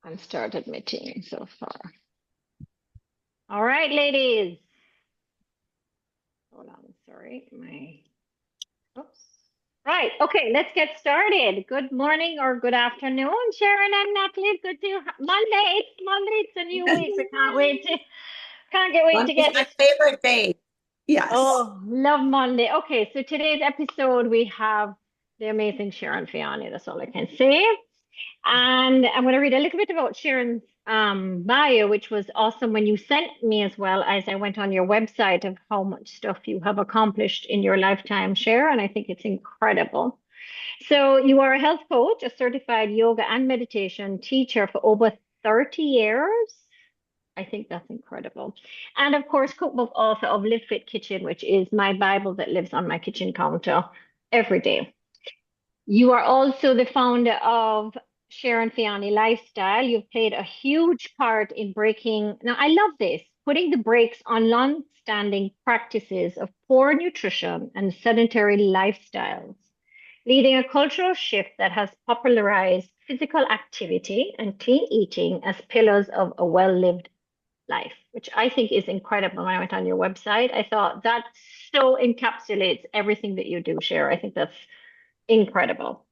I'm start admitting so far. All right, ladies. Hold on, sorry, oops. Right, okay, let's get started. Good morning or good afternoon, Sharon and Natalie. Monday. It's Monday. It's a new week. We can't wait to Monday's get my this. favorite day. Yes. Oh, love Monday. Okay, so today's episode we have the amazing Sharon Feanny. That's all I can say. And I'm going to read a little bit about Sharon's bio, which was awesome when you sent me as well as I went on your website of how much stuff you have accomplished in your lifetime, Sharon. I think it's incredible. So you are a health coach, a certified yoga and meditation teacher for over 30 years. I think that's incredible. And of course, cookbook author of Live Fit Kitchen, which is my Bible that lives on my kitchen counter every day. You are also the founder of Sharon Feanny Lifestyle. You've played a huge part in breaking, now I love this, putting the brakes on long-standing practices of poor nutrition and sedentary lifestyles, leading a cultural shift that has popularized physical activity and clean eating as pillars of a well-lived life, which I think is incredible. When I went on your website, I thought that so encapsulates everything that you do, Cher. I think that's incredible.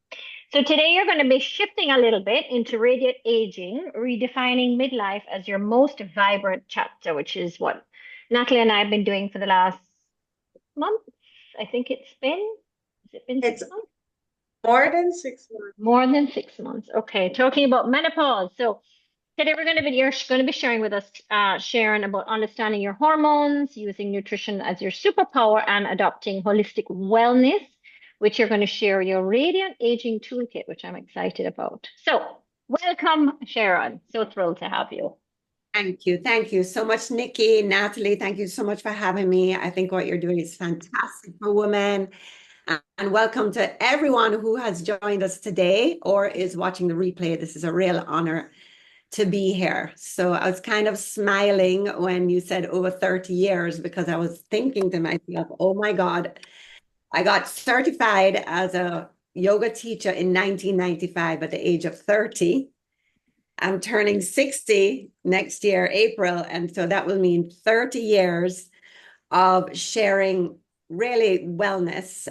So today you're going to be shifting a little bit into radiant aging, redefining midlife as your most vibrant chapter, which is what Natalie and I have been doing for the last month. I think has it been It's 6 months? more than 6 months. More than 6 months. Okay, talking about menopause. So today you're going to be sharing with us, Sharon, about understanding your hormones, using nutrition as your superpower, and adopting holistic wellness, which you're going to share your radiant aging toolkit, which I'm excited about. So welcome, Sharon. So thrilled to have you. Thank you. Thank you so much, Nikki, Natalie. Thank you so much for having me. I think what you're doing is fantastic for women. And welcome to everyone who has joined us today or is watching the replay. This is a real honor to be here. So I was kind of smiling when you said over 30 years because I was thinking to myself, oh my God, I got certified as a yoga teacher in 1995 at the age of 30. I'm turning 60 next year, April. And so that will mean 30 years of sharing really wellness.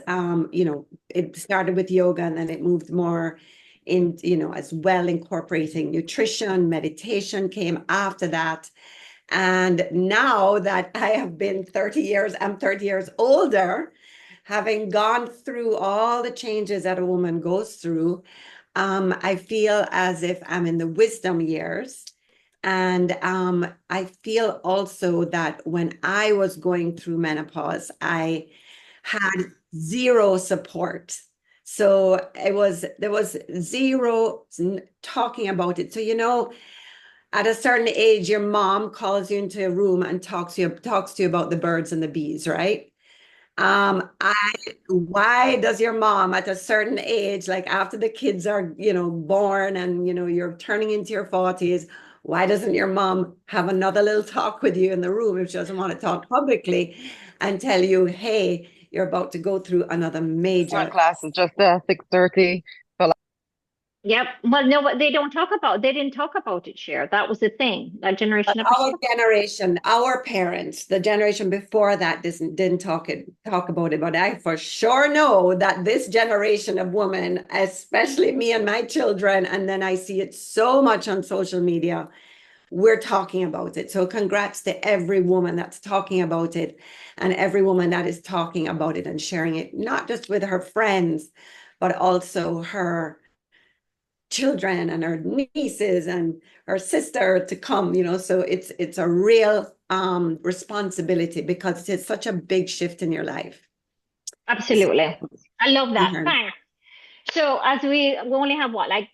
It started with yoga and then it moved more in, as well incorporating nutrition, meditation came after that. And now that I have been 30 years, I'm 30 years older, having gone through all the changes that a woman goes through, I feel as if I'm in the wisdom years. And I feel also that when I was going through menopause, I had zero support. So there was zero talking about it. So, at a certain age, your mom calls you into a room and talks to you about the birds and the bees, right? Why does your mom at a certain age, like after the kids are, born and, you're turning into your 40s, why doesn't your mom have another little talk with you in the room if she doesn't want to talk publicly and tell you, hey, you're about to go through another Smart major. class is just 6:30. Yep. Well, no, what they didn't talk about it, Cher. That was the thing. That But generation never our talked. generation, our parents, the generation before that didn't talk about it. But I for sure know that this generation of women, especially me and my children, and then I see it so much on social media, we're talking about it. So congrats to every woman that's talking about it and every woman that is talking about it and sharing it, not just with her friends, but also her children and her nieces and her sister to come, so it's a real responsibility because it's such a big shift in your life. Absolutely. I love that. Mhm. Thanks. So as we only have what, like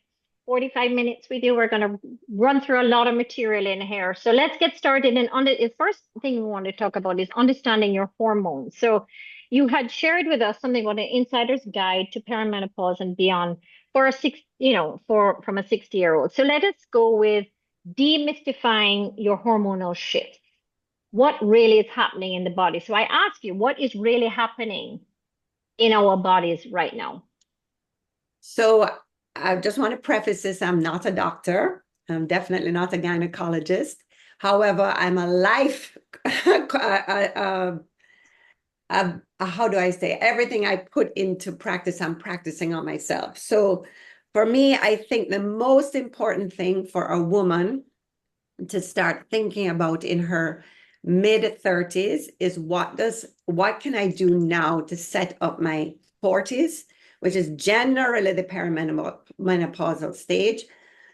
45 minutes with you, we're going to run through a lot of material in here. So let's get started. And on the first thing we want to talk about is understanding your hormones. So you had shared with us something about an insider's guide to perimenopause and beyond for from a 60-year-old. So let us go with demystifying your hormonal shifts. What really is happening in the body? So I ask you, what is really happening in our bodies right now? So I just want to preface this, I'm not a doctor. I'm definitely not a gynecologist. However, I'm a life, how do I say, everything I put into practice, I'm practicing on myself. So for me, I think the most important thing for a woman to start thinking about in her mid 30s is what can I do now to set up my 40s, which is generally the perimenopausal stage,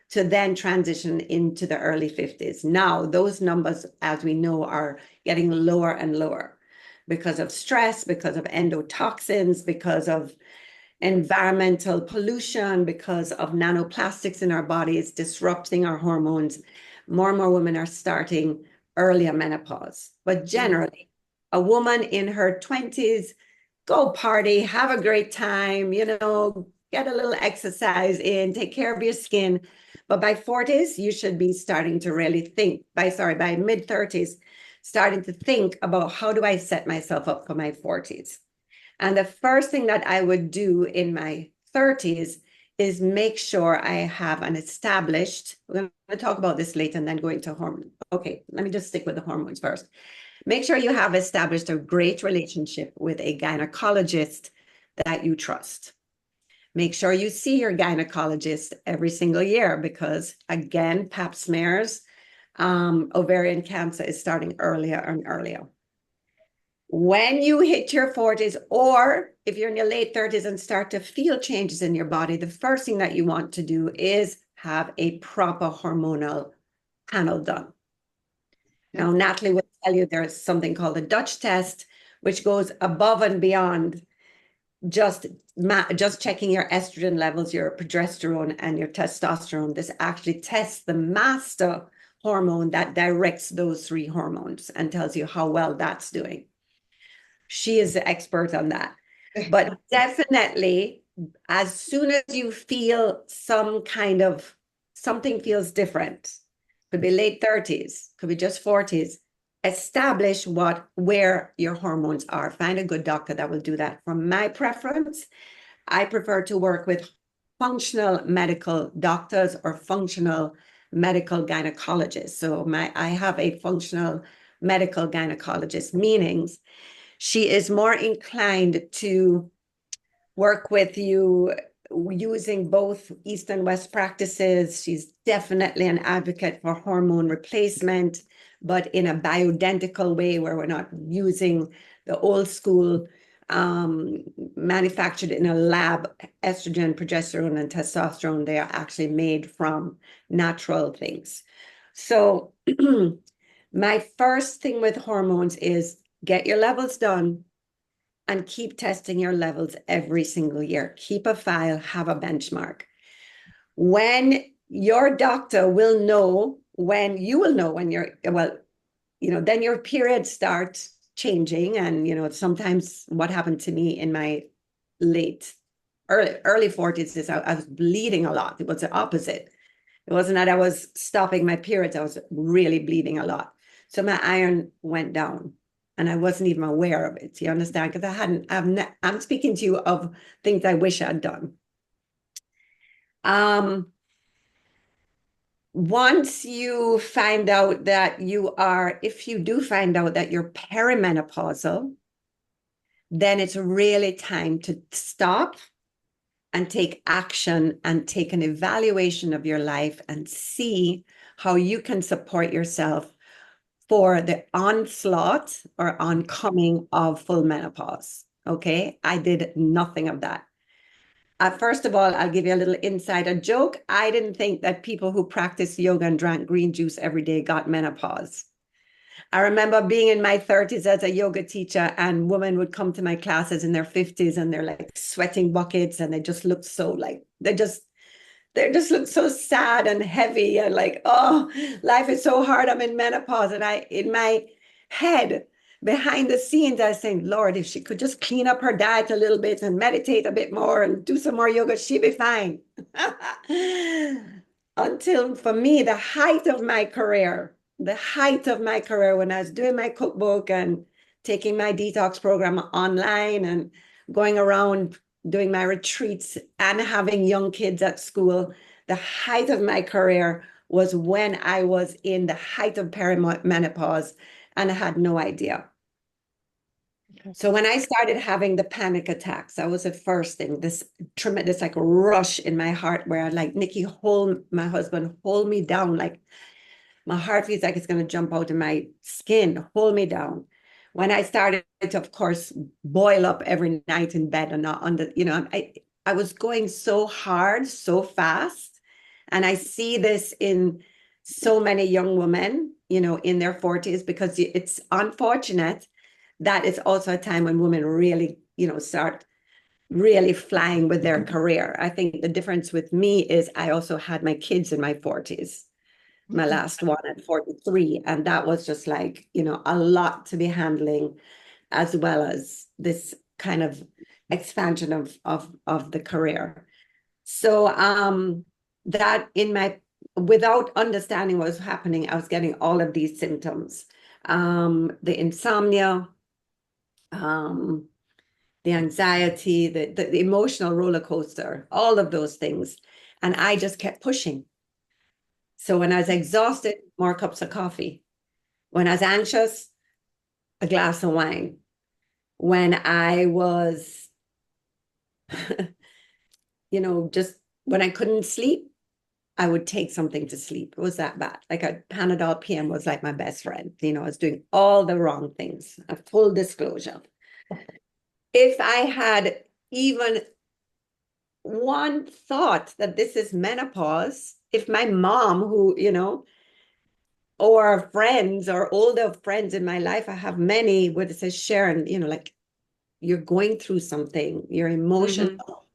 to then transition into the early 50s. Now, those numbers, as we know, are getting lower and lower because of stress, because of endotoxins, because of environmental pollution, because of nanoplastics in our bodies disrupting our hormones. More and more women are starting earlier menopause. But generally, a woman in her 20s, go party, have a great time, get a little exercise in, take care of your skin. But by 40s, you should be starting to really think, by mid 30s, starting to think about how do I set myself up for my 40s. And the first thing that I would do in my 30s is make sure I have an established, we're going to talk about this later and then go into hormones. Okay, let me just stick with the hormones first. Make sure you have established a great relationship with a gynecologist that you trust. Make sure you see your gynecologist every single year because, again, pap smears, ovarian cancer is starting earlier and earlier. When you hit your 40s, or if you're in your late 30s and start to feel changes in your body, the first thing that you want to do is have a proper hormonal panel done. Now, Natalie will tell you there's something called a Dutch test, which goes above and beyond just checking your estrogen levels, your progesterone, and your testosterone. This actually tests the master hormone that directs those three hormones and tells you how well that's doing. She is the expert on that. But definitely, as soon as you feel something feels different, could be late 30s, could be just 40s, establish where your hormones are. Find a good doctor that will do that. For my preference, I prefer to work with functional medical doctors or functional medical gynecologists. So I have a functional medical gynecologist, meaning she is more inclined to work with you using both East and West practices. She's definitely an advocate for hormone replacement, but in a bioidentical way where we're not using the old school manufactured in a lab estrogen, progesterone, and testosterone. They are actually made from natural things. So my first thing with hormones is get your levels done and keep testing your levels every single year. Keep a file, have a benchmark. When your doctor will know, when you will know when then your periods start changing. And, sometimes what happened to me in my early 40s is I was bleeding a lot. It was the opposite. It wasn't that I was stopping my periods. I was really bleeding a lot. So my iron went down. And I wasn't even aware of it. You understand? Because I'm speaking to you of things I wish I'd done. Once you find out that if you do find out that you're perimenopausal, then it's really time to stop and take action and take an evaluation of your life and see how you can support yourself for the onslaught or oncoming of full menopause. Okay, I did nothing of that. First of all, I'll give you a little insider joke. I didn't think that people who practiced yoga and drank green juice every day got menopause. I remember being in my 30s as a yoga teacher, and women would come to my classes in their 50s and they're like sweating buckets, and they just looked so they just look so sad and heavy and like, oh, life is so hard. I'm in menopause. And in my head, behind the scenes, I was saying, Lord, if she could just clean up her diet a little bit and meditate a bit more and do some more yoga, she'd be fine. Until for me, the height of my career, when I was doing my cookbook and taking my detox program online and going around doing my retreats and having young kids at school, the height of my career was when I was in the height of perimenopause and I had no idea. So when I started having the panic attacks, that was the first thing, this tremendous like rush in my heart where I like, Nikki, hold my husband, hold me down. Like my heart feels like it's going to jump out of my skin, hold me down. When I started to, of course, boil up every night in bed and not under, I was going so hard, so fast. And I see this in so many young women, in their 40s, because it's unfortunate that it's also a time when women really, start really flying with their career. I think the difference with me is I also had my kids in my 40s, my last one at 43. And that was just like, a lot to be handling, as well as this kind of expansion of the career. So that without understanding what was happening, I was getting all of these symptoms. The insomnia, the anxiety, the emotional roller coaster, all of those things. And I just kept pushing. So when I was exhausted, more cups of coffee. When I was anxious, a glass of wine. When I was, just when I couldn't sleep, I would take something to sleep. It was that bad. Like a Panadol PM was like my best friend. I was doing all the wrong things. A full disclosure. If I had even one thought that this is menopause, if my mom, who, or friends or older friends in my life, I have many, would say, Sharon, like you're going through something, you're emotional,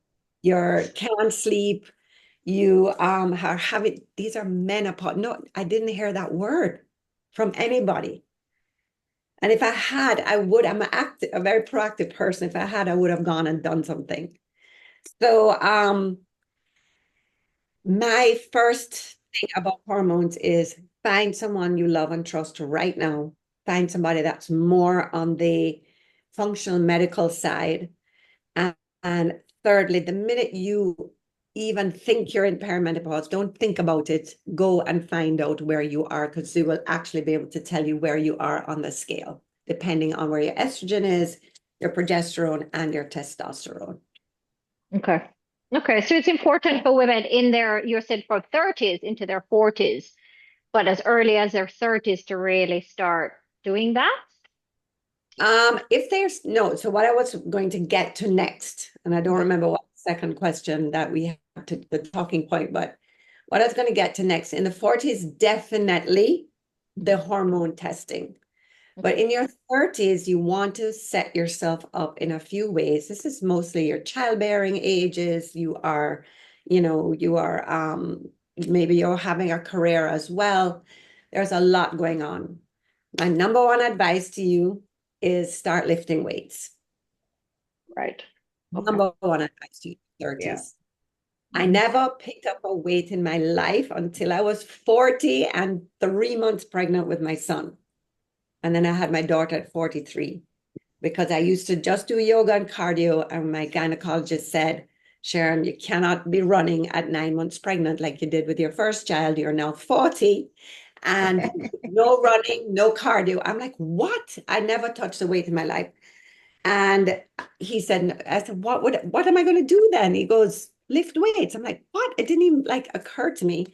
you can't sleep, you are having, these are menopause. No, I didn't hear that word from anybody. And if I had, I'm a very proactive person. If I had, I would have gone and done something. So my first thing about hormones is find someone you love and trust right now. Find somebody that's more on the functional medical side. And thirdly, the minute you even think you're in perimenopause, don't think about it. Go and find out where you are, because they will actually be able to tell you where you are on the scale, depending on where your estrogen is, your progesterone, and your testosterone. Okay. Okay. So it's important for women in their, you said for 30s into their 40s, but as early as their 30s to really start doing that? If there's no, so what I was going to get to next, and I don't remember what second question that we have to the talking point, but what I was going to get to next in the 40s, definitely the hormone testing. But in your 30s, you want to set yourself up in a few ways. This is mostly your childbearing ages. You are maybe you're having a career as well. There's a lot going on. My number one advice to you is start lifting weights. Right. Okay. Number one advice to you, 30s. Yeah. I never picked up a weight in my life until I was 40 and 3 months pregnant with my son. And then I had my daughter at 43, because I used to just do yoga and cardio. And my gynecologist said, Sharon, you cannot be running at 9 months pregnant like you did with your first child. You're now 40 and no running, no cardio. I'm like, what? I never touched a weight in my life. And he said, I said, what am I going to do then? He goes, lift weights. I'm like, what? It didn't even occur to me.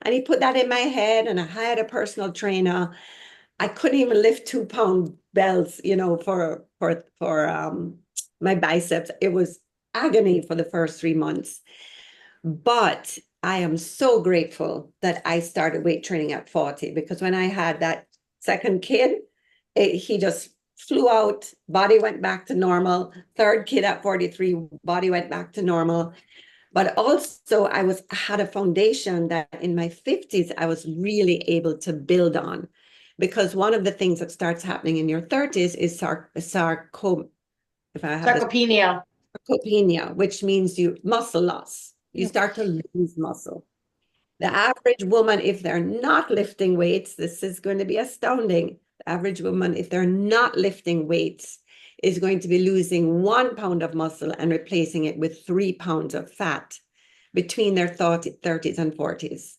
And he put that in my head, and I hired a personal trainer. I couldn't even lift 2-pound belts, for my biceps. It was agony for the first 3 months. But I am so grateful that I started weight training at 40, because when I had that second kid, he just flew out, body went back to normal. Third kid at 43, body went back to normal. But also I had a foundation that in my 50s, I was really able to build on, because one of the things that starts happening in your 30s is sarcopenia, which means muscle loss. You start to lose muscle. The average woman, if they're not lifting weights, this is going to be astounding. The average woman, if they're not lifting weights, is going to be losing 1 pound of muscle and replacing it with 3 pounds of fat between their 30s and 40s.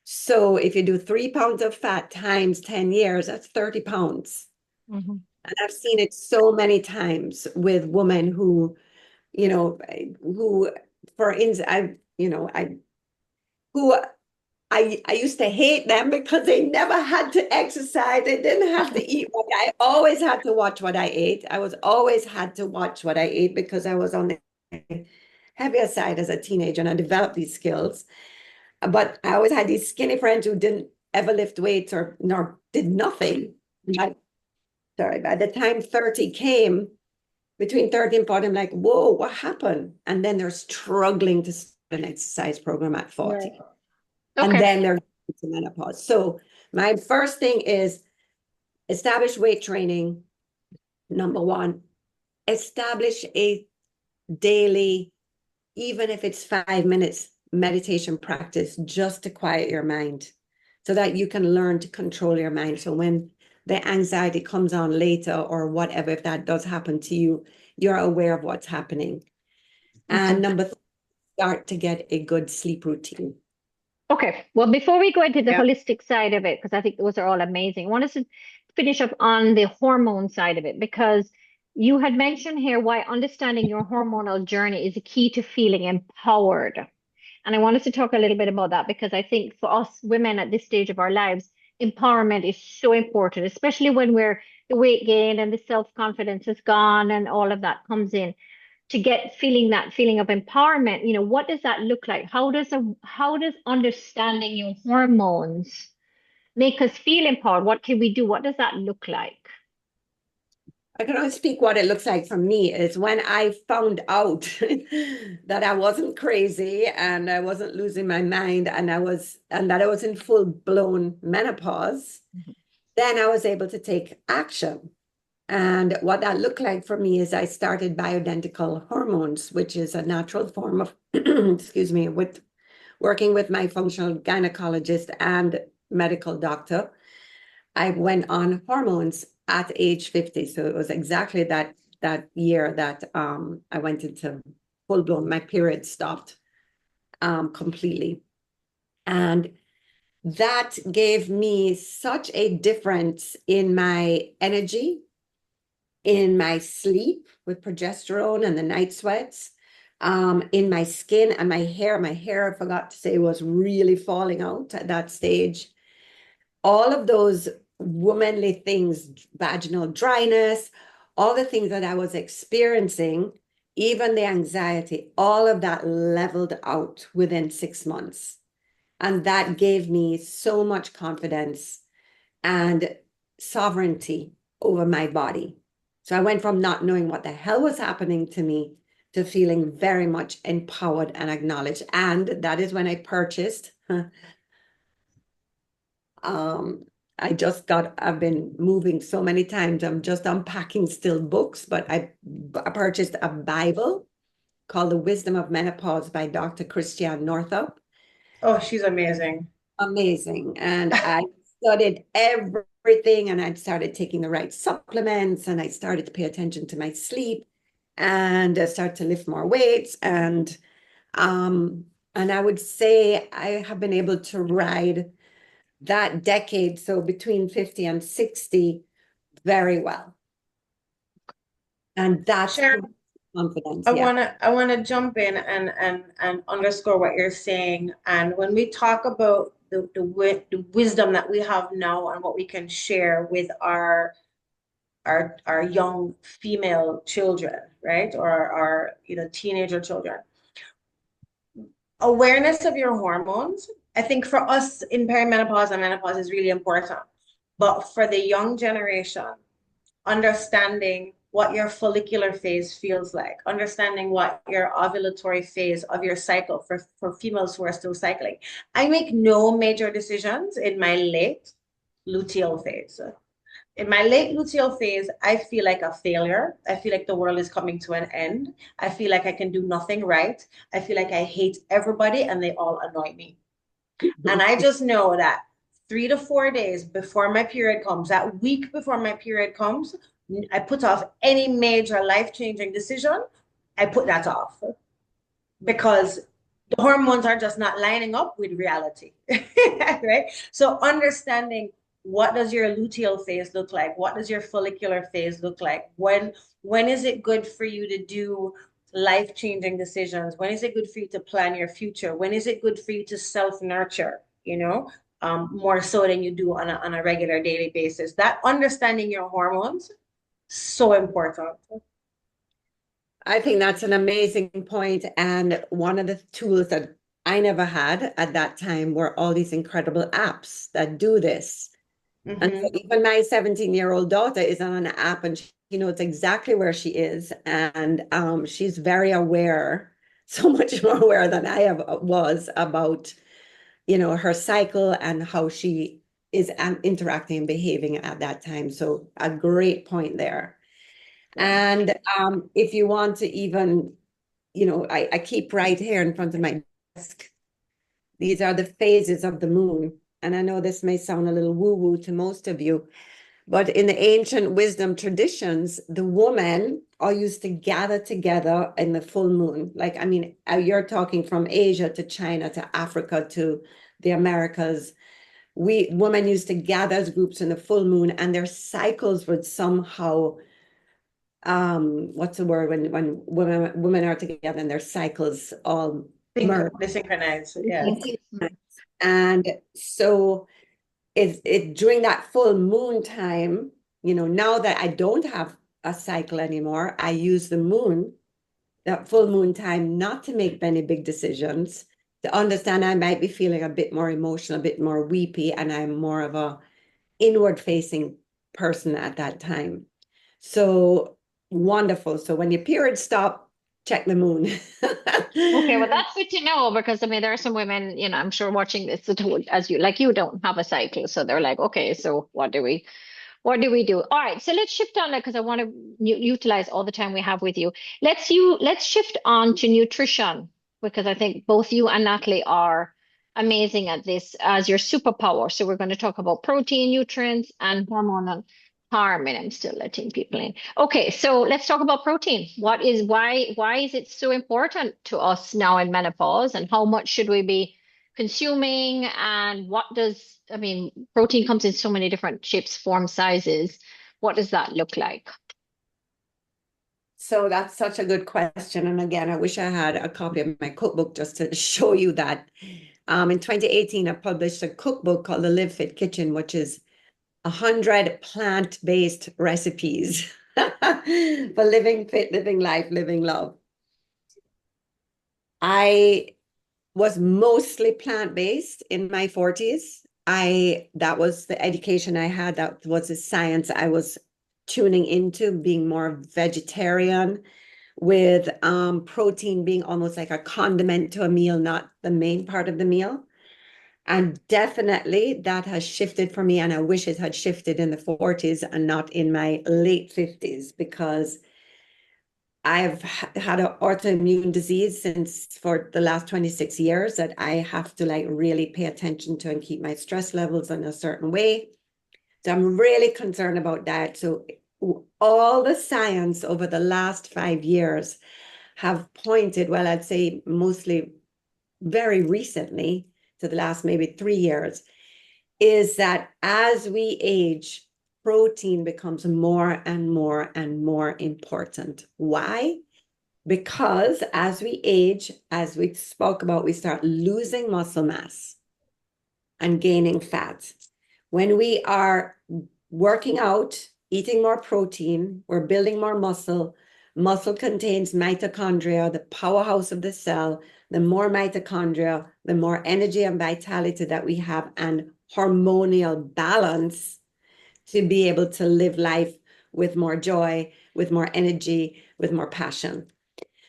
So if you do 3 pounds of fat times 10 years, that's 30 pounds. Mhm. And I've seen it so many times with women who, you know, who, for instance, who I used to hate them because they never had to exercise. They didn't have to eat. But I always had to watch what I ate. I was always had to watch what I ate because I was on the heavier side as a teenager and I developed these skills. But I always had these skinny friends who didn't ever lift weights or nor did nothing. By the time 30 came, between 30 and 40, I'm like, whoa, what happened? And then they're struggling to start an exercise program at 40. Right. And Okay. then they're into menopause. So my first thing is establish weight training. Number one, establish a daily, even if it's 5 minutes meditation practice, just to quiet your mind so that you can learn to control your mind. So when the anxiety comes on later or whatever, if that does happen to you, you're aware of what's happening. And number three, start to get a good sleep routine. Okay. Well, before we go into the Yeah. holistic side of it, because I think those are all amazing, I want us to finish up on the hormone side of it because you had mentioned here why understanding your hormonal journey is a key to feeling empowered. And I want us to talk a little bit about that because I think for us women at this stage of our lives, empowerment is so important, especially when the weight gain and the self-confidence is gone and all of that comes in to get feeling that feeling of empowerment. What does that look like? How does understanding your hormones make us feel empowered? What can we do? What does that look like? I can only speak what it looks like for me is when I found out that I wasn't crazy and I wasn't losing my mind and that I was in full-blown menopause, then I was able to take action. And what that looked like for me is I started bioidentical hormones, which is a natural form of, excuse me, with working with my functional gynecologist and medical doctor. I went on hormones at age 50. So it was exactly that year that I went into full blown, my period stopped completely. And that gave me such a difference in my energy, in my sleep with progesterone and the night sweats, in my skin and my hair. My hair, I forgot to say, was really falling out at that stage. All of those womanly things, vaginal dryness, all the things that I was experiencing, even the anxiety, all of that leveled out within 6 months. And that gave me so much confidence and sovereignty over my body. So I went from not knowing what the hell was happening to me to feeling very much empowered and acknowledged. And that is when I purchased um, I've been moving so many times. I'm just unpacking still books, but I purchased a Bible called The Wisdom of Menopause by Dr. Christiane Northrup. Oh, she's amazing. Amazing. And I studied everything and I started taking the right supplements and I started to pay attention to my sleep and I started to lift more weights. And I would say I have been able to ride that decade, so between 50 and 60, very well. And that's Sharon, confidence. I Yeah. wanna jump in and underscore what you're saying. And when we talk about the wisdom that we have now and what we can share with our young female children, right? Or our teenager children. Awareness of your hormones, I think for us in perimenopause and menopause is really important. But for the young generation, understanding what your follicular phase feels like, understanding what your ovulatory phase of your cycle for females who are still cycling. I make no major decisions in my late luteal phase. In my late luteal phase, I feel like a failure. I feel like the world is coming to an end. I feel like I can do nothing right. I feel like I hate everybody and they all annoy me. And I just know that 3 to 4 days before my period comes, that week before my period comes, I put off any major life-changing decision. I put that off because the hormones are just not lining up with reality, right? So understanding, what does your luteal phase look like? What does your follicular phase look like? When is it good for you to do life-changing decisions? When is it good for you to plan your future? When is it good for you to self-nurture, more so than you do on a regular daily basis? That understanding your hormones, so important. I think that's an amazing point. And one of the tools that I never had at that time were all these incredible apps that do this. And so even my 17-year-old daughter is on an app and she knows exactly where she is. And she's very aware, so much more aware than I was about, her cycle and how she is interacting and behaving at that time. So a great point there. And if you want to even, I keep right here in front of my desk. These are the phases of the moon. And I know this may sound a little woo-woo to most of you, but in the ancient wisdom traditions, the women all used to gather together in the full moon. You're talking from Asia to China to Africa to the Americas. Women used to gather as groups in the full moon, and their cycles would somehow what's the word when women are together and their cycles all merge. They synchronize, yeah. And so it during that full moon time, now that I don't have a cycle anymore, I use the moon, that full moon time, not to make many big decisions, to understand I might be feeling a bit more emotional, a bit more weepy, and I'm more of a inward facing person at that time. So wonderful. So when your periods stop, check the moon. Okay, well, that's good to know because I mean, there are some women, I'm sure watching this that as you don't have a cycle, so they're like, okay, so what do we do? All right, so let's shift on it because I want to utilize all the time we have with you. Let's shift on to nutrition because I think both you and Natalie are amazing at this as your superpower. So we're going to talk about protein, nutrients, and hormonal harmony. I'm still letting people in. Okay, so let's talk about protein. Why is it so important to us now in menopause, and how much should we be consuming, and protein comes in so many different shapes, forms, sizes. What does that look like? So that's such a good question. And again, I wish I had a copy of my cookbook just to show you that. In 2018, I published a cookbook called The Live Fit Kitchen, which is 100 plant-based recipes for living fit, living life, living love. I was mostly plant-based in my 40s. That was the education I had. That was the science I was tuning into, being more vegetarian, with protein being almost like a condiment to a meal, not the main part of the meal. And definitely that has shifted for me, and I wish it had shifted in the 40s and not in my late 50s, because I've had an autoimmune disease for the last 26 years that I have to really pay attention to and keep my stress levels in a certain way. So I'm really concerned about that. So all the science over the last 5 years have pointed, well, I'd say mostly very recently to the last maybe 3 years, is that as we age, protein becomes more and more and more important. Why? Because as we age, as we spoke about, we start losing muscle mass and gaining fat. When we are working out, eating more protein, we're building more muscle. Muscle contains mitochondria, the powerhouse of the cell. The more mitochondria, the more energy and vitality that we have, and hormonal balance to be able to live life with more joy, with more energy, with more passion.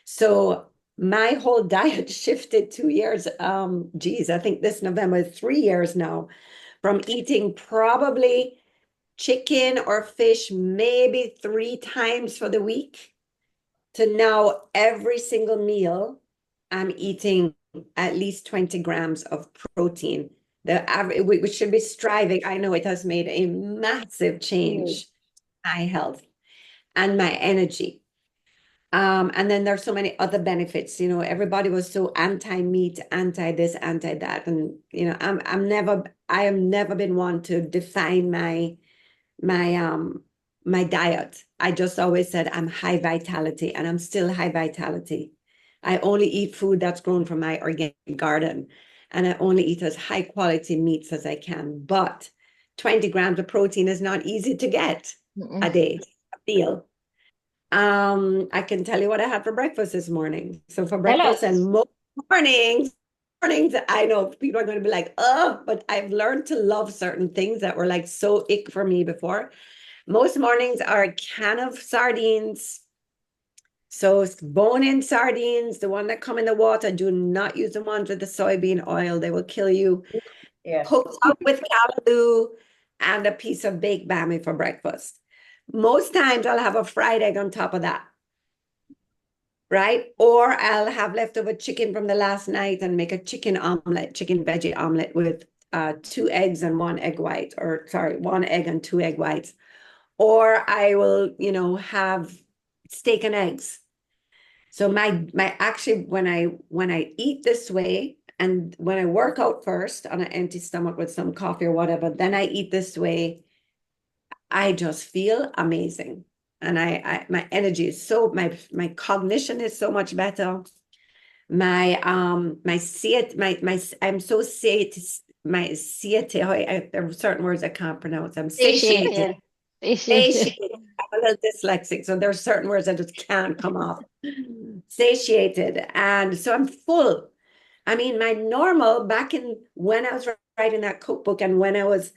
So my whole diet shifted 2 years. I think this November is 3 years now, from eating probably chicken or fish maybe 3 times for the week to now every single meal I'm eating at least 20 grams of protein. The average, we should be striving. I know it has made a massive change in my health and my energy. And then there's so many other benefits. You know, everybody was so anti-meat, anti this, anti that. And, you know, I have never been one to define my my diet. I just always said I'm high vitality, and I'm still high vitality. I only eat food that's grown from my organic garden, and I only eat as high quality meats as I can. But 20 grams of protein is not easy to get a day, a meal. I can tell you what I had for breakfast this morning. So for Tell breakfast, us. and most mornings, I know people are going to be like, oh, but I've learned to love certain things that were like so ick for me before. Most mornings are a can of sardines. So bone-in sardines, the one that come in the water, do not use the ones with the soybean oil. They will kill you. Yes. Cooked up with callaloo and a piece of baked bammy for breakfast. Most times I'll have a fried egg on top of that, right? Or I'll have leftover chicken from the last night and make a chicken omelet, chicken veggie omelet with 2 eggs and 1 egg white, or sorry, 1 egg and 2 egg whites. Or I will, you know, have steak and eggs. So my actually when I eat this way, and when I work out first on an empty stomach with some coffee or whatever, then I eat this way, I just feel amazing. And my energy is so, my cognition is so much better. My I'm so satiated. There are certain words I can't pronounce. I'm satiated. Satiated. Satiated. I'm a little dyslexic, so there are certain words that just can't come off. Satiated. And so I'm full. I mean, my normal back in when I was writing that cookbook and when I was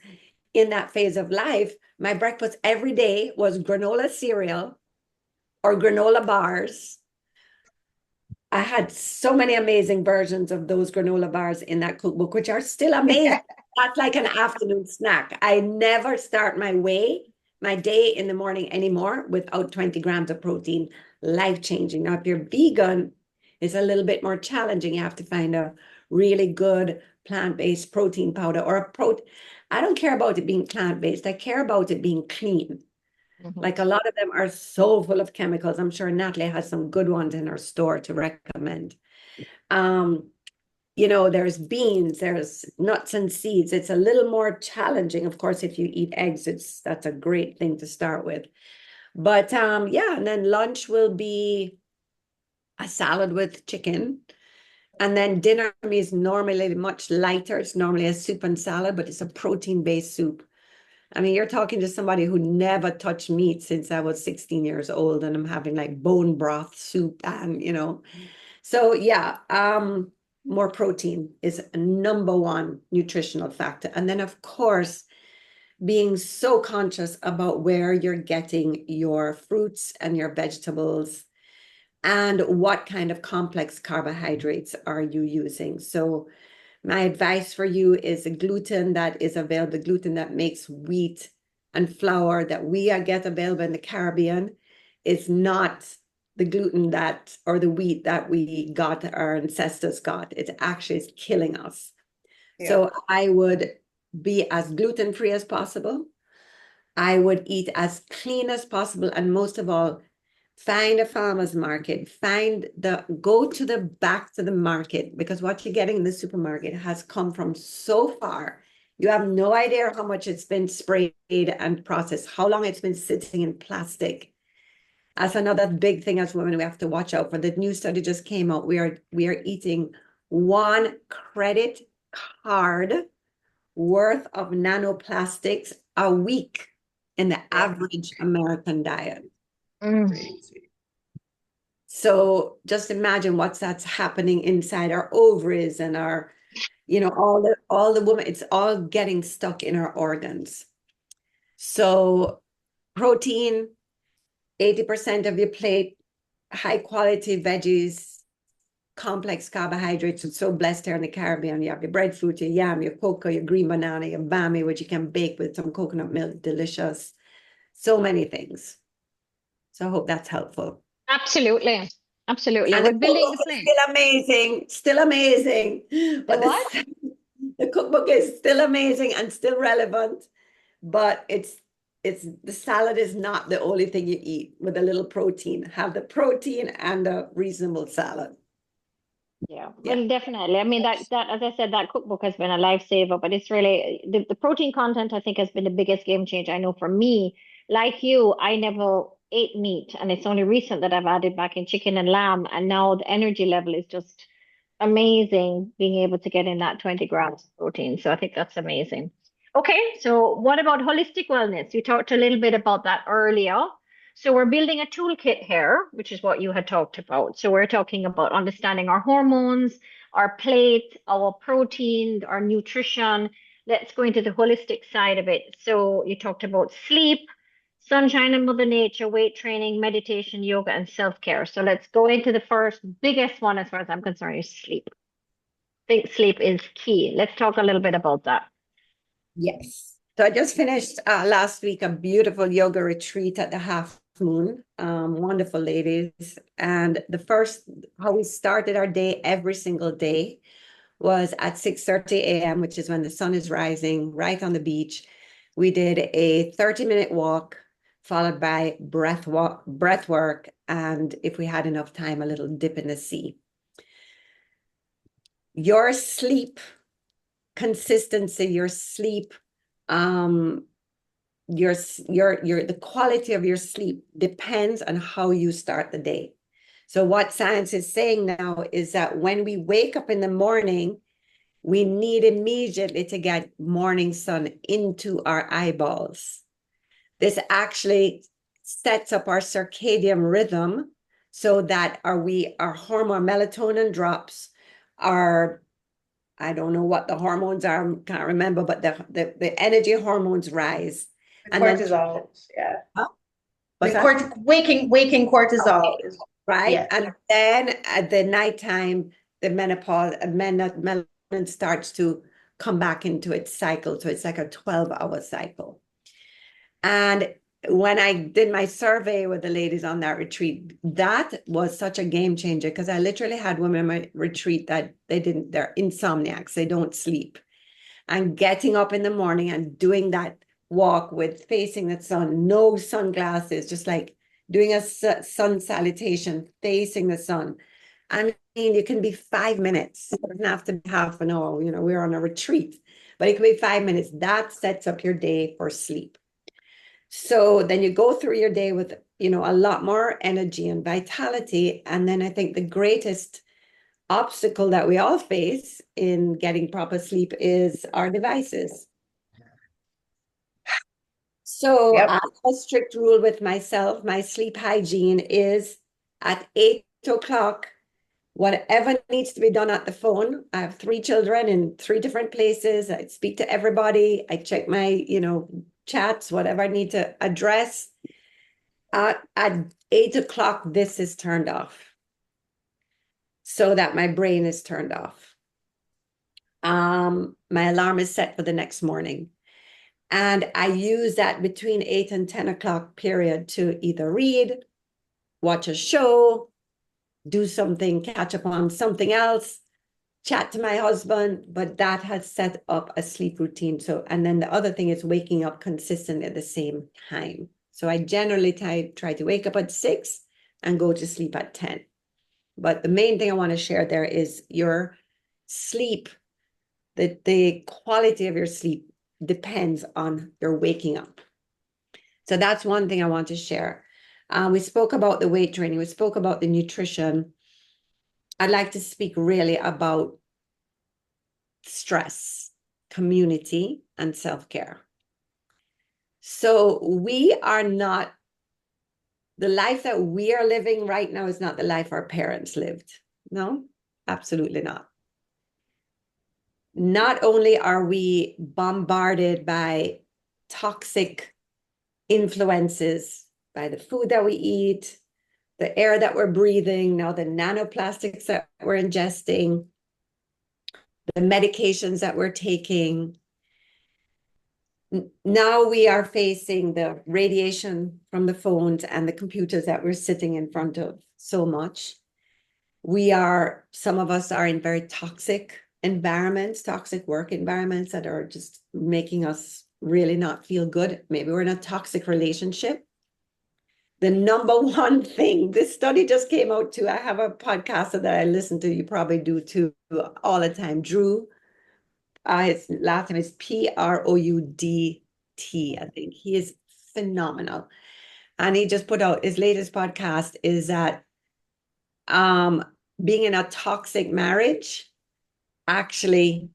in that phase of life, my breakfast every day was granola cereal or granola bars. I had so many amazing versions of those granola bars in that cookbook, which are still amazing. That's like an afternoon snack. I never start my day in the morning anymore without 20 grams of protein. Life-changing. Now, if you're vegan, it's a little bit more challenging. You have to find a really good plant-based protein powder or a protein. I don't care about it being plant-based. I care about it being clean. Like a lot of them are so full of chemicals. I'm sure Natalie has some good ones in her store to recommend. You know, there's beans, there's nuts and seeds. It's a little more challenging. Of course, if you eat eggs, that's a great thing to start with. But yeah, and then lunch will be a salad with chicken. And then dinner for me is normally much lighter. It's normally a soup and salad, but it's a protein-based soup. I mean, you're talking to somebody who never touched meat since I was 16 years old, and I'm having like bone broth soup and, you know. So yeah, more protein is a number one nutritional factor. And then of course, being so conscious about where you're getting your fruits and your vegetables and what kind of complex carbohydrates are you using. So my advice for you is the gluten that is available, the gluten that makes wheat and flour that we get available in the Caribbean is not the gluten that, or the wheat that we got, our ancestors got. It actually is killing us. Yeah. So I would be as gluten-free as possible. I would eat as clean as possible. And most of all, find a farmer's market, go to the back to the market, because what you're getting in the supermarket has come from so far. You have no idea how much it's been sprayed and processed, how long it's been sitting in plastic. That's another big thing as women we have to watch out for. The new study just came out. We are eating 1 credit card worth of nanoplastics a week in the average American diet. Crazy. So just imagine that's happening inside our ovaries and our, you know, all the women, it's all getting stuck in our organs. So protein, 80% of your plate, high quality veggies, complex carbohydrates. It's so blessed here in the Caribbean. You have your breadfruit, your yam, your cocoa, your green banana, your bami, which you can bake with some coconut milk, delicious. So many things. So I hope that's helpful. Absolutely. Absolutely. And We're the building the cookbook is plane. still amazing, still amazing. But What? the cookbook is still amazing and still relevant, but it's the salad is not the only thing you eat with a little protein. Have the protein and a reasonable salad. Yeah, Yeah. well, definitely. I mean, that as I said, that cookbook has been a lifesaver, but it's really the protein content, I think, has been the biggest game changer. I know for me, like you, I never ate meat, and it's only recent that I've added back in chicken and lamb, and now the energy level is just amazing being able to get in that 20 grams of protein. So I think that's amazing. Okay, so what about holistic wellness? You talked a little bit about that earlier. So we're building a toolkit here, which is what you had talked about. So we're talking about understanding our hormones, our plate, our protein, our nutrition. Let's go into the holistic side of it. So you talked about sleep, sunshine and Mother Nature, weight training, meditation, yoga, and self-care. So let's go into the first biggest one as far as I'm concerned is sleep. I think sleep is key. Let's talk a little bit about that. Yes. So I just finished last week a beautiful yoga retreat at the Half Moon. Wonderful ladies. And how we started our day every single day was at 6:30 a.m., which is when the sun is rising, right on the beach. We did a 30-minute walk, followed by breath work, and if we had enough time, a little dip in the sea. Your sleep consistency, your sleep, the quality of your sleep depends on how you start the day. So what science is saying now is that when we wake up in the morning, we need immediately to get morning sun into our eyeballs. This actually sets up our circadian rhythm so that our hormone melatonin drops, I don't know what the hormones are, can't remember, but the energy hormones rise. The cortisol, yeah. Huh? Waking cortisol is right. Yeah. And then at the nighttime, the melatonin starts to come back into its cycle. So it's like a 12-hour cycle. And when I did my survey with the ladies on that retreat, that was such a game changer because I literally had women in my retreat that they're insomniacs, they don't sleep. And getting up in the morning and doing that walk with facing the sun, no sunglasses, just like doing a sun salutation, facing the sun. I mean, it can be 5 minutes. It doesn't have to be half an hour. We're on a retreat, but it can be 5 minutes. That sets up your day for sleep. So then you go through your day with, a lot more energy and vitality. And then I think the greatest obstacle that we all face in getting proper sleep is our devices. So Yep. I have a strict rule with myself. My sleep hygiene is at 8 o'clock, whatever needs to be done at the phone. I have 3 children in 3 different places. I speak to everybody. I check my, chats, whatever I need to address. At 8 o'clock, this is turned off so that my brain is turned off. My alarm is set for the next morning. And I use that between 8 and 10 o'clock period to either read, watch a show, do something, catch up on something else, chat to my husband, but that has set up a sleep routine. So, and then the other thing is waking up consistently at the same time. So I generally try to wake up at 6 and go to sleep at 10. But the main thing I want to share there is your sleep, the quality of your sleep depends on your waking up. So that's one thing I want to share. We spoke about the weight training. We spoke about the nutrition. I'd like to speak really about stress, community, and self-care. So the life that we are living right now is not the life our parents lived. No, absolutely not. Not only are we bombarded by toxic influences, by the food that we eat, the air that we're breathing, now the nanoplastics that we're ingesting, the medications that we're taking. Now we are facing the radiation from the phones and the computers that we're sitting in front of so much. Some of us are in very toxic environments, toxic work environments that are just making us really not feel good. Maybe we're in a toxic relationship. The number one thing, this study just came out too. I have a podcaster that I listen to. You probably do too, all the time. Drew, his last name is Proudt, I think. He is phenomenal. And he just put out his latest podcast is that being in a toxic marriage actually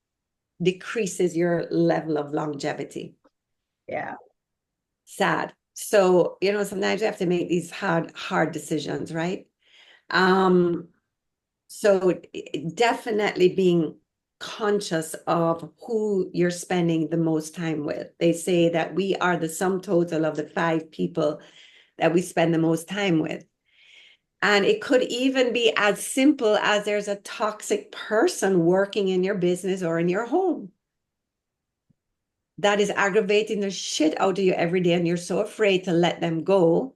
decreases your level of longevity. Yeah. Sad. So, sometimes you have to make these hard decisions, right? So definitely being conscious of who you're spending the most time with. They say that we are the sum total of the 5 people that we spend the most time with. And it could even be as simple as there's a toxic person working in your business or in your home that is aggravating the shit out of you every day, and you're so afraid to let them go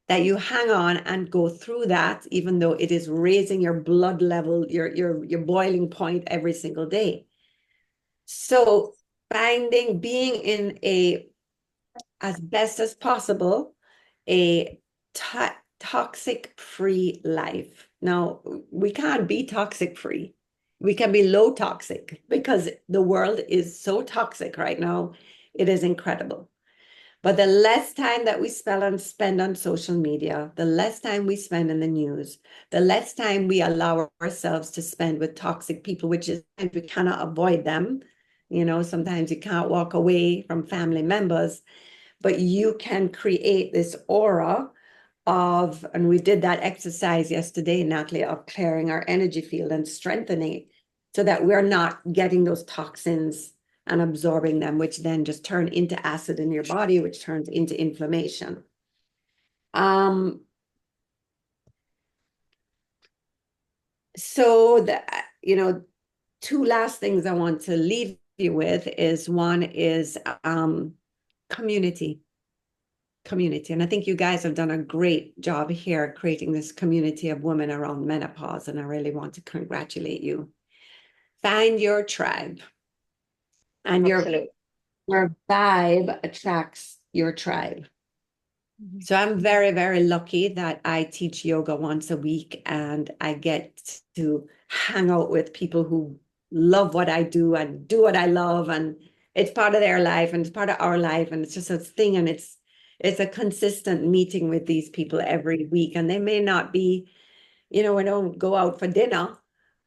that you hang on and go through that, even though it is raising your blood level, your boiling point every single day. So being in as best as possible, a toxic free life. Now, we can't be toxic free. We can be low toxic because the world is so toxic right now. It is incredible. But the less time that we spend on social media, the less time we spend in the news, the less time we allow ourselves to spend with toxic people, which is we cannot avoid them. Sometimes you can't walk away from family members, but you can create this aura of, and we did that exercise yesterday, Natalie, of clearing our energy field and strengthening it so that we're not getting those toxins and absorbing them, which then just turn into acid in your body, which turns into inflammation. So two last things I want to leave you with is one is community. And I think you guys have done a great job here creating this community of women around menopause, and I really want to congratulate you. Find your tribe, and Absolutely. your vibe attracts your tribe. So I'm very, very lucky that I teach yoga once a week, and I get to hang out with people who love what I do and do what I love, and it's part of their life and it's part of our life, and it's just a thing, and it's a consistent meeting with these people every week. And they may not be, we don't go out for dinner,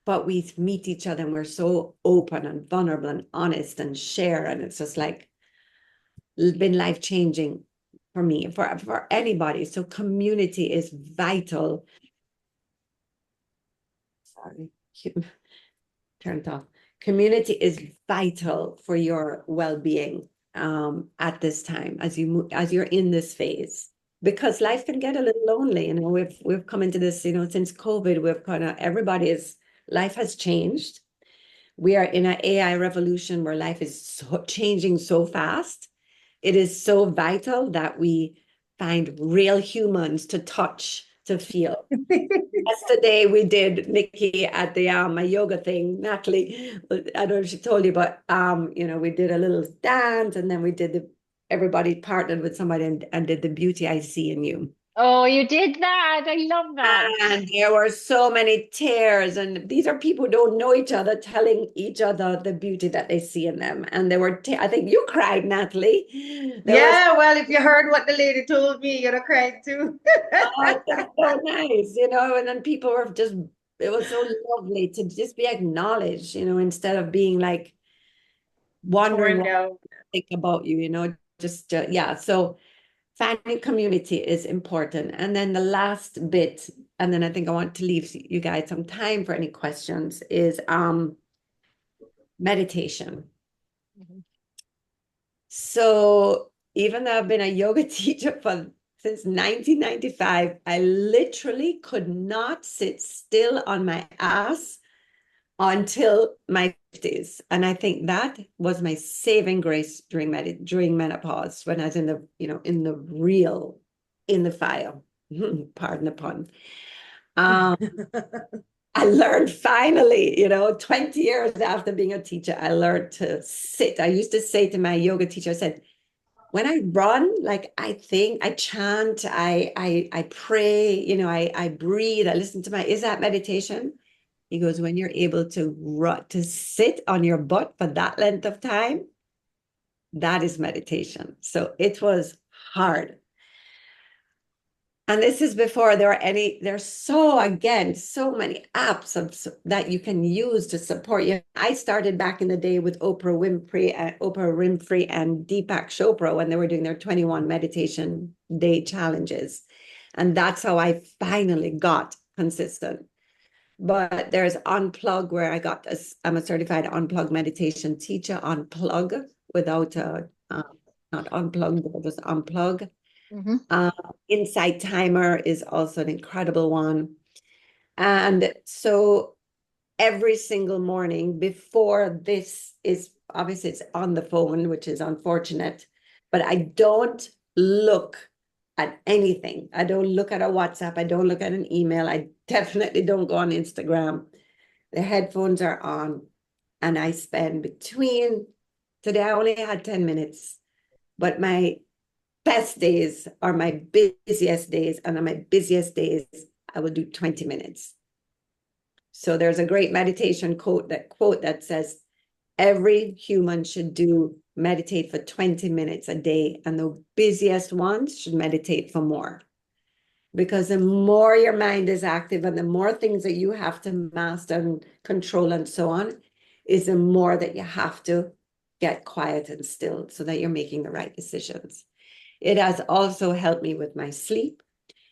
but we meet each other and we're so open and vulnerable and honest and share, and it's just like been life-changing for me, for anybody. So community is vital. Sorry, turn it off. Community is vital for your well-being at this time as you're in this phase, because life can get a little lonely. We've come into this, since COVID, we've kind of life has changed. We are in an AI revolution where life is changing so fast. It is so vital that we find real humans to touch, to feel. Yesterday we did, Nikki, at the my yoga thing, Natalie, I don't know if she told you, but we did a little dance, and then we did everybody partnered with somebody and did the beauty I see in you. Oh, you did that. I love that. And there were so many tears, and these are people who don't know each other telling each other the beauty that they see in them. And there were, I think you cried, Natalie. Well, if you heard what the lady told me, you'd have cried too. Oh, that's so nice, and then people were just, it was so lovely to just be acknowledged, instead of being like wondering what I think about you, yeah. So finding community is important. And then the last bit, and then I think I want to leave you guys some time for any questions, is meditation. So even though I've been a yoga teacher since 1995, I literally could not sit still on my ass until my 50s. And I think that was my saving grace during menopause, when I was in the, in the fire, pardon the pun. I learned finally, 20 years after being a teacher, I learned to sit. I used to say to my yoga teacher, I said, when I run, like I think, I chant, I pray, I breathe, I listen to is that meditation? He goes, when you're able to sit on your butt for that length of time, that is meditation. So it was hard. And this is before there's so many apps that you can use to support you. I started back in the day with Oprah Winfrey and Deepak Chopra when they were doing their 21 meditation day challenges. And that's how I finally got consistent. But there's Unplug where I'm a certified Unplug meditation teacher, Unplug without not unplugged, but just Unplug. Insight Timer is also an incredible one. And so every single morning before this is obviously it's on the phone, which is unfortunate, but I don't look at anything. I don't look at a WhatsApp. I don't look at an email. I definitely don't go on Instagram. The headphones are on and I spend today I only had 10 minutes, but my best days are my busiest days, and on my busiest days, I will do 20 minutes. So there's a great meditation quote that says, every human should meditate for 20 minutes a day, and the busiest ones should meditate for more. Because the more your mind is active and the more things that you have to master and control and so on, is the more that you have to get quiet and still so that you're making the right decisions. It has also helped me with my sleep.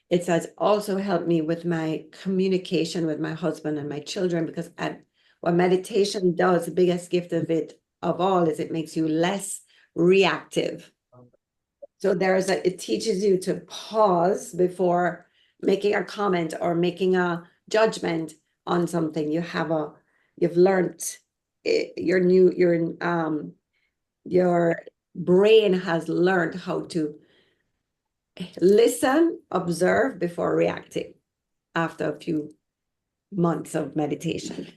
It has also helped me with my communication with my husband and my children, because what meditation does, the biggest gift of all is it makes you less reactive. So it teaches you to pause before making a comment or making a judgment on something. You've learned your brain has learned how to listen, observe before reacting after a few months of meditation.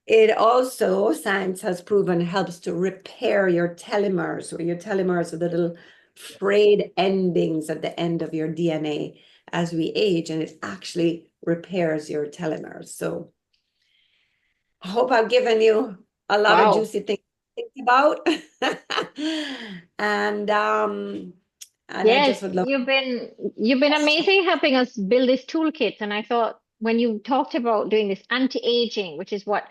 It also, science has proven, helps to repair your telomeres, or your telomeres are the little frayed endings at the end of your DNA as we age, and it actually repairs your telomeres. So I hope I've given you a lot of juicy things to think about. And I Yes, just would love. you've been amazing helping us build this toolkit. And I thought when you talked about doing this anti-aging, which is what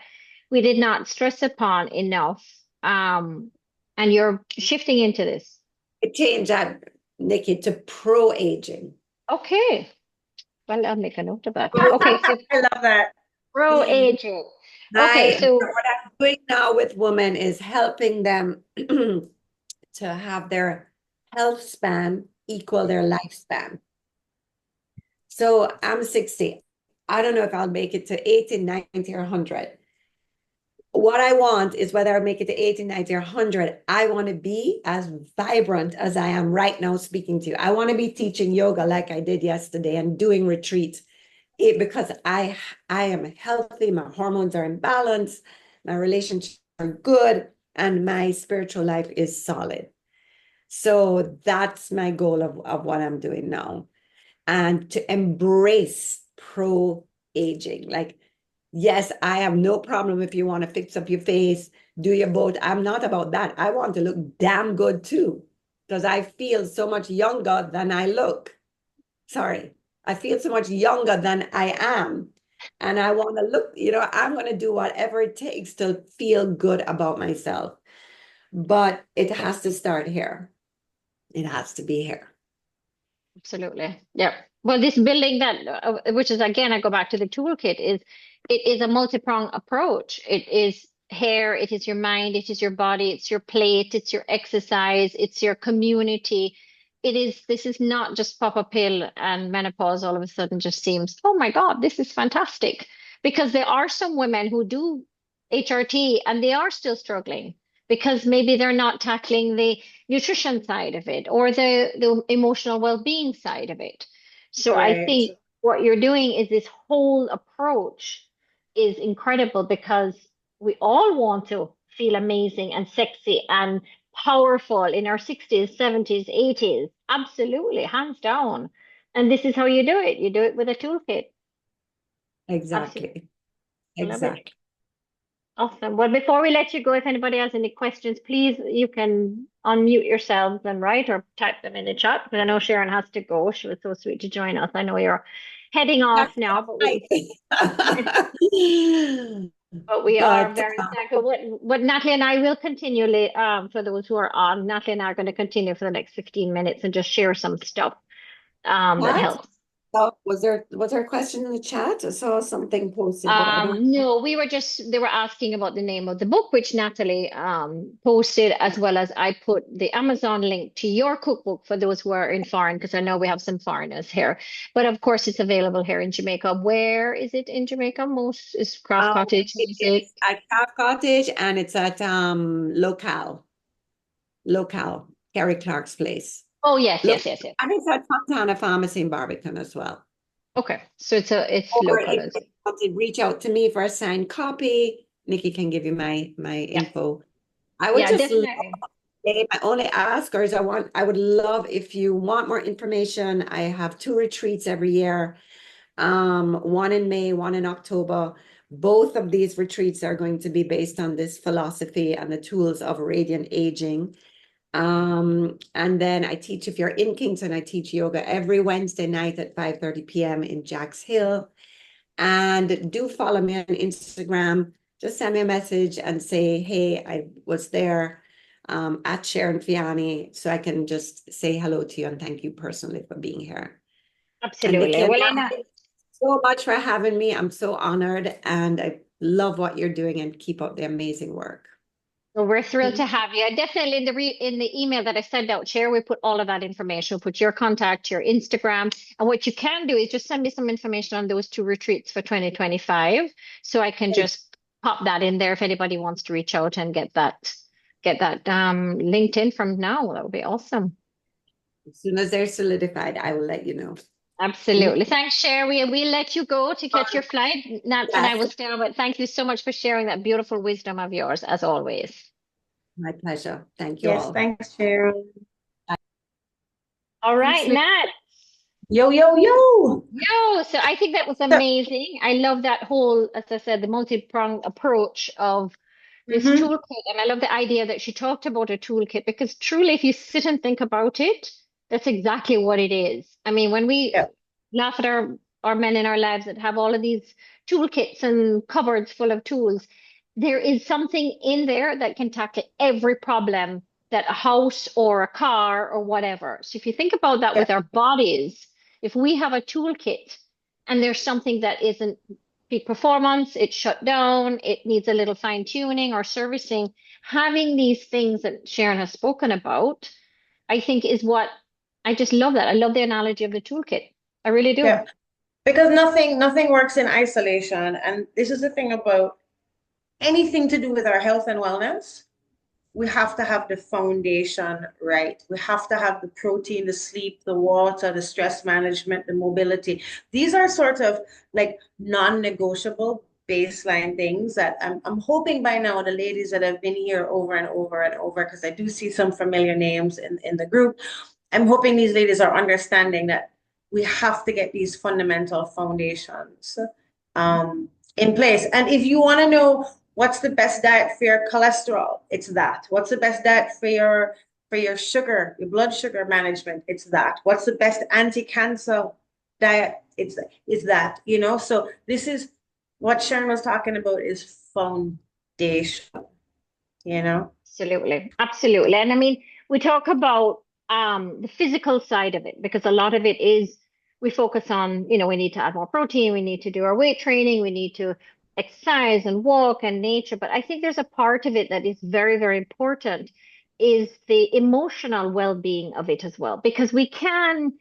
we did not stress upon enough, and you're shifting into this. Change that, Nikki, to pro-aging. Okay. Well, I'll make a note of that. Okay, so I love that. pro-aging. Okay, so what I'm doing now with women is helping them to have their health span equal their lifespan. So I'm 60. I don't know if I'll make it to 80, 90, or 100. What I want is, whether I make it to 80, 90, or 100, I want to be as vibrant as I am right now speaking to you. I want to be teaching yoga like I did yesterday and doing retreats, because I am healthy, my hormones are in balance, my relationships are good, and my spiritual life is solid. So that's my goal of what I'm doing now. And to embrace pro-aging. Like, yes, I have no problem if you want to fix up your face, do your boat. I'm not about that. I want to look damn good too, because I feel so much younger than I look. Sorry. I feel so much younger than I am. And I want to look, I'm going to do whatever it takes to feel good about myself. But it has to start here. It has to be here. absolutely. Yeah. Well, this building that, which is again, I go back to the toolkit, it is a multi-pronged approach. It is hair, it is your mind, it is your body, it's your plate, it's your exercise, it's your community. This is not just pop a pill and menopause all of a sudden just seems, oh my God, this is fantastic. Because there are some women who do HRT and they are still struggling because maybe they're not tackling the nutrition side of it or the emotional well-being side of it. So I Right. think what you're doing is this whole approach is incredible because we all want to feel amazing and sexy and powerful in our 60s, 70s, 80s. Absolutely, hands down. And this is how you do it. You do it with a toolkit. Absolutely. Exactly. I love it. Exactly. Awesome. Well, before we let you go, if anybody has any questions, please, you can unmute yourselves and write or type them in the chat. But I know Sharon has to go. She was so sweet to join us. I know you're heading off That's now, but right. we are But very thankful. What Natalie and I will continue for those who are on. Natalie and I are going to continue for the next 15 minutes and just share some stuff that chat. helps. So was there a question in the chat? I saw something posted, but I don't. No, they were asking about the name of the book, which Natalie posted, as well as I put the Amazon link to your cookbook for those who are in foreign, because I know we have some foreigners here. But of course, it's available here in Jamaica. Where is it in Jamaica? Most is Craft Cottage, It is it? is at Craft Cottage and it's at local, Gary Clark's place. Oh, yes, Look, yes, yes, yes. and it's at Fontana Pharmacy in Barbican as well. Okay, so it's Or local if as you want to reach out to me for a signed copy, Nikki can give you my yeah, info. I would yeah, just love, definitely. my only ask is I would love if you want more information. I have 2 retreats every year. One in May, one in October. Both of these retreats are going to be based on this philosophy and the tools of radiant aging. And then I teach, if you're in Kingston, I teach yoga every Wednesday night at 5:30 p.m. in Jacks Hill. And do follow me on Instagram. Just send me a message and say, hey, I was there at Sharon Feanny, so I can just say hello to you and thank you personally for being here. And Nikki Absolutely. and Well, Natalie, so much for having me. I'm so honored and I love what you're doing and keep up the amazing work. well, we're thrilled to have you. Definitely in the email that I sent out, Share, we put all of that information. We'll put your contact, your Instagram, and what you can do is just send me some information on those 2 retreats for 2025, so I can just pop that in there if anybody wants to reach out and get that linked in from now. That would be awesome. As soon as they're solidified, I will let you know. Absolutely. Thanks, Cher. We'll let you go to catch your flight. Nat and I Yes, will stay on, but thank you so much for sharing that beautiful wisdom of yours, as always. my pleasure. Thank you Yes, all. thanks, Sharon. All Thanks, right, Nick. Nat. Yo, yo, yo. No, so I think that was amazing. I love that whole, as I said, the multi-pronged approach of this Mm-hmm. toolkit. And I love the idea that she talked about a toolkit because truly, if you sit and think about it, that's exactly what it is. I mean, when we Yeah. laugh at our men in our lives that have all of these toolkits and cupboards full of tools, there is something in there that can tackle every problem that a house or a car or whatever. So if you think about that Yeah. with our bodies, if we have a toolkit and there's something that isn't peak performance, it's shut down, it needs a little fine tuning or servicing, having these things that Sharon has spoken about, I think is what I just love that. I love the analogy of the toolkit. I really do. Yeah. Because nothing works in isolation. And this is the thing about anything to do with our health and wellness. We have to have the foundation right. We have to have the protein, the sleep, the water, the stress management, the mobility. These are sort of like non-negotiable baseline things that I'm hoping by now the ladies that have been here over and over and over, because I do see some familiar names in the group. I'm hoping these ladies are understanding that we have to get these fundamental foundations in place. And if you want to know what's the best diet for your cholesterol, it's that. What's the best diet for your sugar, your blood sugar management, it's that. What's the best anti-cancer diet, it's that, so this is what Sharon was talking about, is foundation, you know. Absolutely. Absolutely. And I mean, we talk about the physical side of it because a lot of it is we focus on, we need to add more protein, we need to do our weight training, we need to exercise and walk and nature. But I think there's a part of it that is very, very important is the emotional well-being of it as well. Because we can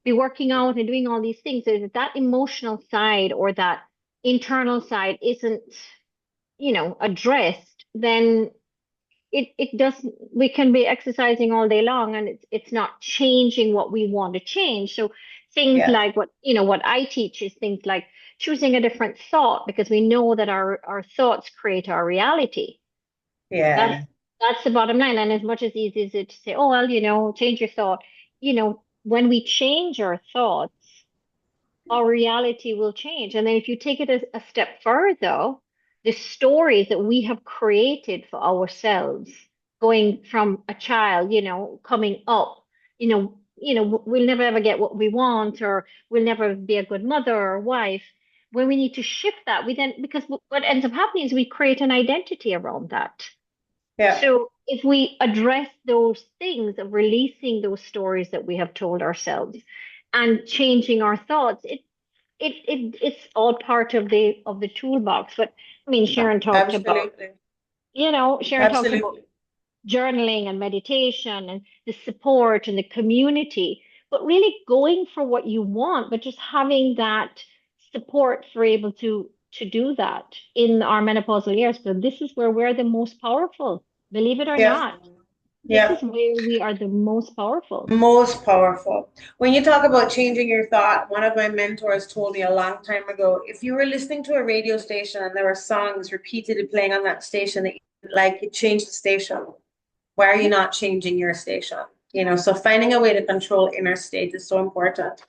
be working out and doing all these things. There's that emotional side or that internal side isn't, addressed, then it doesn't, we can be exercising all day long and it's not changing what we want to change. So Things Yeah. like what I teach is things like choosing a different thought, because we know that our thoughts create our reality. That's Yeah. that's the bottom line. And as much as easy as it to say, oh well, change your thought. When we change our thoughts, our reality will change. And then if you take it a step further, the stories that we have created for ourselves, going from a child, coming up, we'll never ever get what we want, or we'll never be a good mother or wife. When we need to shift that, because what ends up happening is we create an identity around that. Yeah. So if we address those things of releasing those stories that we have told ourselves and changing our thoughts, it's all part of the toolbox. But I mean, Absolutely. Sharon talked about Absolutely. journaling and meditation and the support and the community, but really going for what you want, but just having that support for able to do that in our menopausal years. So this is where we're the most powerful, believe it or Yeah. not. This Yeah. is where we are the most powerful. Most powerful. When you talk about changing your thought, one of my mentors told me a long time ago, if you were listening to a radio station and there were songs repeatedly playing on that station that you didn't like, you change the station. Why are you not changing your station? So finding a way to control inner state is so important.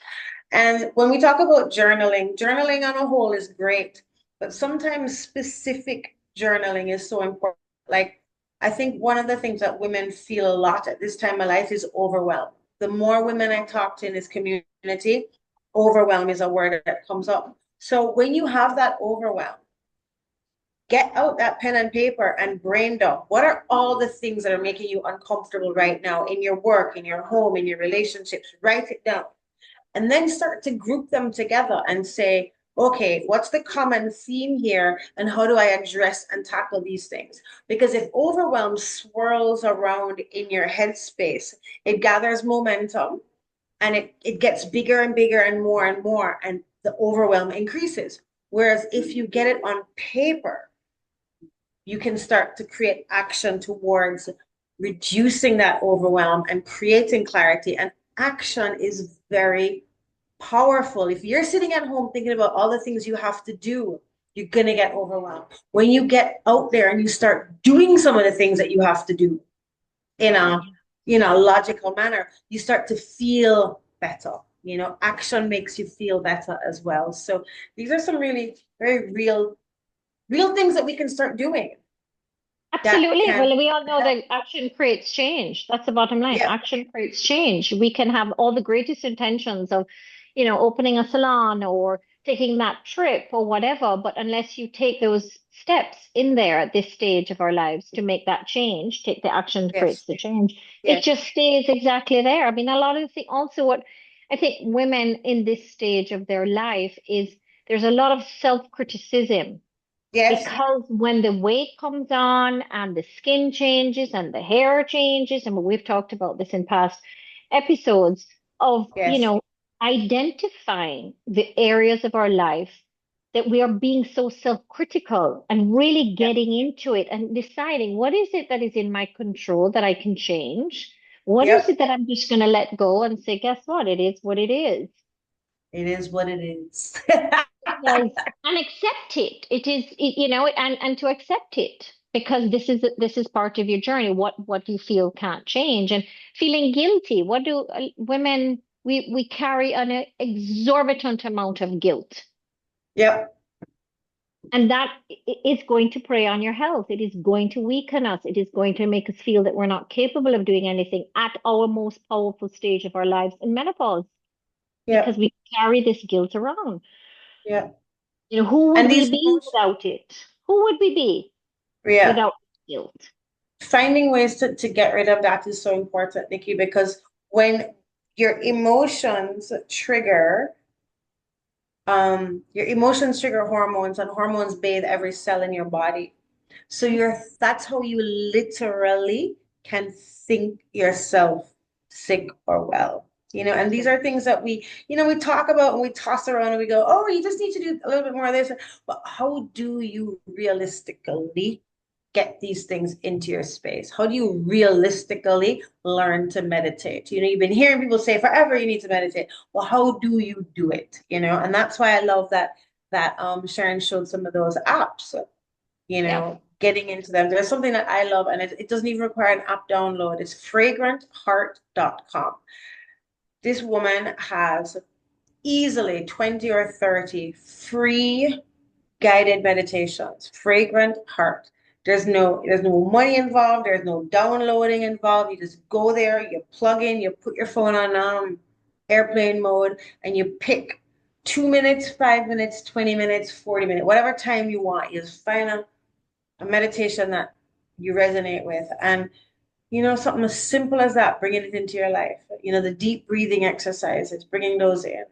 And when we talk about journaling, journaling on a whole is great, but sometimes specific journaling is so important. Like, I think one of the things that women feel a lot at this time of life is overwhelm. The more women I talk to in this community, overwhelm is a word that comes up. So when you have that overwhelm, get out that pen and paper and brain dump. What are all the things that are making you uncomfortable right now in your work, in your home, in your relationships? Write it down and then start to group them together and say, okay, what's the common theme here and how do I address and tackle these things? Because if overwhelm swirls around in your headspace, it gathers momentum and it gets bigger and more, and the overwhelm increases. Whereas if you get it on paper, you can start to create action towards reducing that overwhelm and creating clarity. And action is very powerful. If you're sitting at home thinking about all the things you have to do, you're going to get overwhelmed. When you get out there and you start doing some of the things that you have to do in a logical manner, you start to feel better. Action makes you feel better as well. So these are some really very real things that we can start doing that Absolutely. can Well, we all know help. that action creates change. That's the bottom line. Yeah. Action creates change. We can have all the greatest intentions of, opening a salon or taking that trip or whatever, but unless you take those steps in there at this stage of our lives to make that change, take the action creates Yes. the change. It Yes. just stays exactly there. I mean, a lot of the thing, also what I think women in this stage of their life is there's a lot of self-criticism, Yes. because when the weight comes on and the skin changes and the hair changes, and we've talked about this in past episodes of, Yes. identifying the areas of our life that we are being so self-critical and really Yeah. getting into it and deciding what is it that is in my control that I can change? What is Yep. it that I'm just going to let go and say, guess what? It is what it is. It is what it is. Yes, and accept it. It is, and to accept it, because this is part of your journey. What you feel can't change, and feeling guilty. What do women, we carry an exorbitant amount of guilt, Yep. and that is going to prey on your health. It is going to weaken us. It is going to make us feel that we're not capable of doing anything at our most powerful stage of our lives in menopause, because Yep. we carry this guilt around. Yep. Who would And we these be emotions, without it? Who would we be yeah. without guilt? Finding ways to get rid of that is so important, Nikki, because when your emotions trigger, hormones, and hormones bathe every cell in your body. So that's how you literally can think yourself sick or well. And these are things that we talk about and we toss around and we go, oh, you just need to do a little bit more of this. But how do you realistically get these things into your space? How do you realistically learn to meditate? You know, you've been hearing people say forever you need to meditate. Well, how do you do it? You know, and that's why I love that Sharon showed some of those apps, you Yeah. know, getting into them. There's something that I love, and it doesn't even require an app download. It's fragrantheart.com. This woman has easily 20 or 30 free guided meditations. Fragrant Heart. There's no money involved, there's no downloading involved. You just go there, you plug in, you put your phone on airplane mode, and you pick 2 minutes, 5 minutes, 20 minutes, 40 minutes, whatever time you want. You just find a meditation that you resonate with. And you know, something as simple as that, bringing it into your life. You know, the deep breathing exercises, bringing those in.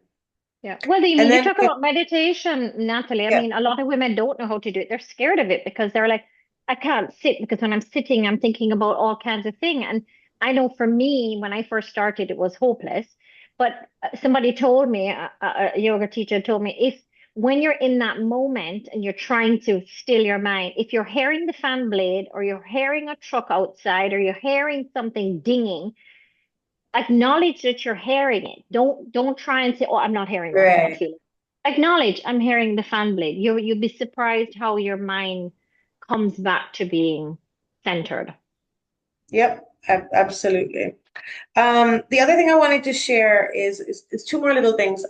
Yeah. Well, And you then, talk about meditation, Natalie. I yeah, mean, a lot of women don't know how to do it. They're scared of it because they're like, I can't sit because when I'm sitting, I'm thinking about all kinds of things. And I know for me, when I first started, it was hopeless. But somebody told me, a yoga teacher told me, if when you're in that moment and you're trying to still your mind, if you're hearing the fan blade or you're hearing a truck outside or you're hearing something dinging, acknowledge that you're hearing it. Don't try and say, "Oh, I'm not hearing that. I don't right. feel it." Acknowledge I'm hearing the fan blade. You'd be surprised how your mind comes back to being centered. Yep, absolutely. The other thing I wanted to share is two more little things.